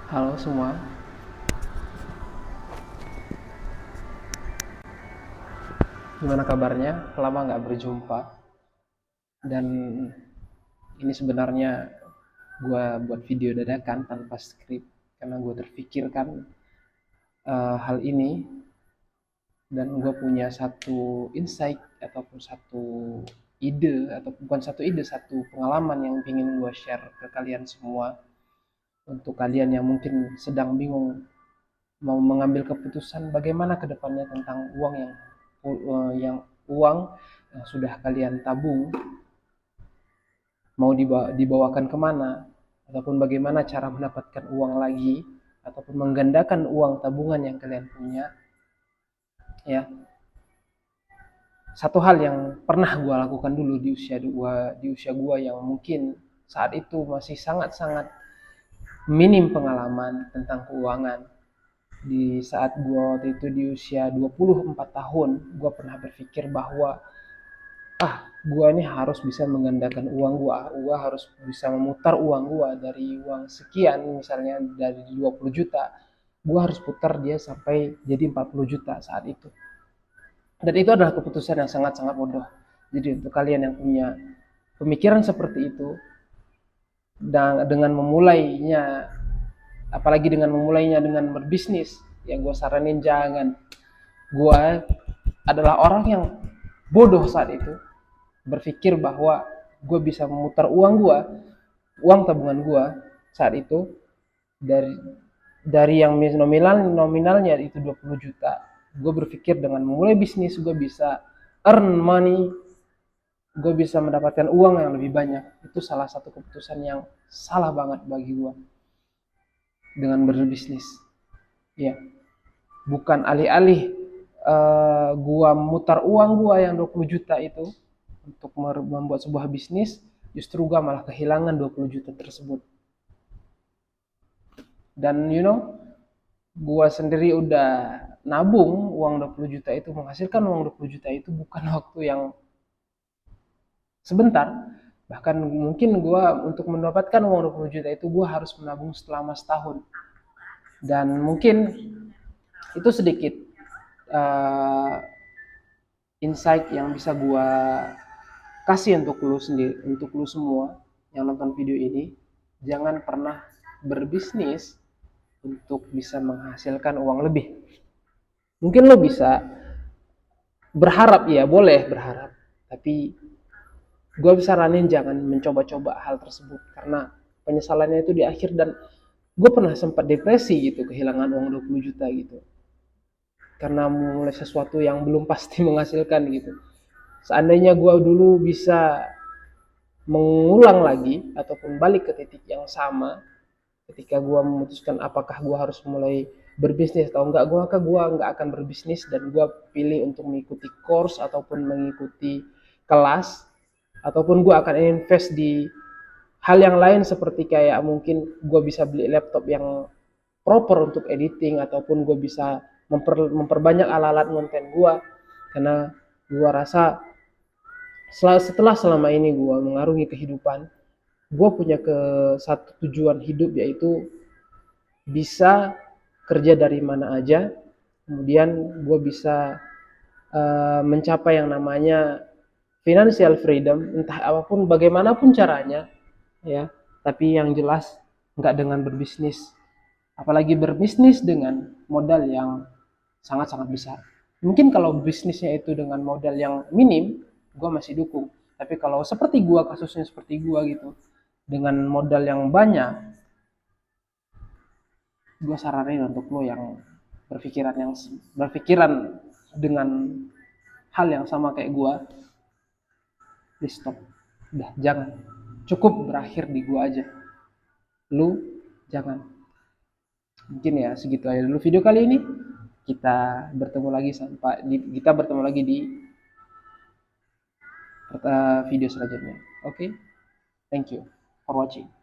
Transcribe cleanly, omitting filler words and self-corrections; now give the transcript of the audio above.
Halo semua, gimana kabarnya? Lama nggak berjumpa. Dan ini sebenarnya gue buat video dadakan tanpa skrip karena gue terfikirkan hal ini dan gue punya satu insight ataupun satu ide atau bukan satu ide, satu pengalaman yang ingin gue share ke kalian semua untuk kalian yang mungkin sedang bingung mau mengambil keputusan bagaimana ke depannya tentang uang yang uang yang sudah kalian tabung mau dibawakan kemana ataupun bagaimana cara mendapatkan uang lagi ataupun menggandakan uang tabungan yang kalian punya. Ya, satu hal yang pernah gue lakukan dulu di usia gue yang mungkin saat itu masih sangat-sangat minim pengalaman tentang keuangan. Di saat gue waktu itu di usia 24 tahun, gue pernah berpikir bahwa gua ini harus bisa menggandakan uang gua harus bisa memutar uang gua dari uang sekian, misalnya dari 20 juta, gua harus putar dia sampai jadi 40 juta saat itu. Dan itu adalah keputusan yang sangat-sangat bodoh. Jadi untuk kalian yang punya pemikiran seperti itu, dan dengan memulainya, apalagi dengan memulainya dengan berbisnis, ya gua saranin jangan. Gua adalah orang yang bodoh saat itu, berpikir bahwa gue bisa memutar uang tabungan gue saat itu dari yang nominalnya itu 20 juta. Gue berpikir dengan memulai bisnis gue bisa earn money, gue bisa mendapatkan uang yang lebih banyak. Itu salah satu keputusan yang salah banget bagi gue dengan berbisnis. Ya, bukan alih-alih gua memutar uang gua yang 20 juta itu untuk membuat sebuah bisnis, justru gua malah kehilangan 20 juta tersebut. Dan gua sendiri udah nabung uang 20 juta itu, menghasilkan uang 20 juta itu bukan waktu yang sebentar. Bahkan mungkin gua untuk mendapatkan uang 20 juta itu gua harus menabung selama setahun. Dan mungkin itu sedikit uh, insight yang bisa gua kasih untuk lu sendiri, untuk lu semua yang nonton video ini. Jangan pernah berbisnis untuk bisa menghasilkan uang lebih. Mungkin lo bisa berharap, ya boleh berharap, tapi gue bisa saranin jangan mencoba-coba hal tersebut karena penyesalannya itu di akhir. Dan gue pernah sempat depresi gitu, kehilangan uang 20 juta gitu karena mulai sesuatu yang belum pasti menghasilkan gitu. Seandainya gue dulu bisa mengulang lagi ataupun balik ke titik yang sama ketika gue memutuskan apakah gue harus mulai berbisnis atau enggak, gue enggak akan berbisnis dan gue pilih untuk mengikuti course ataupun mengikuti kelas, ataupun gue akan invest di hal yang lain seperti kayak mungkin gue bisa beli laptop yang proper untuk editing, ataupun gue bisa memperbanyak alat-alat konten gue. Karena gue rasa setelah selama ini gue mengarungi kehidupan, gue punya satu tujuan hidup, yaitu bisa kerja dari mana aja, kemudian gue bisa mencapai yang namanya financial freedom, entah apapun bagaimanapun caranya, ya. Tapi yang jelas nggak dengan berbisnis, apalagi berbisnis dengan modal yang sangat-sangat besar. Mungkin kalau bisnisnya itu dengan modal yang minim, gue masih dukung. Tapi kalau seperti gue, kasusnya seperti gue gitu, dengan modal yang banyak, gue saranin untuk lo yang berpikiran dengan hal yang sama kayak gue, please stop. Udah, jangan. Cukup berakhir di gue aja. Lu jangan. Mungkin ya segitu aja dulu video kali ini. Kita bertemu lagi di video selanjutnya. Oke? Thank you for watching.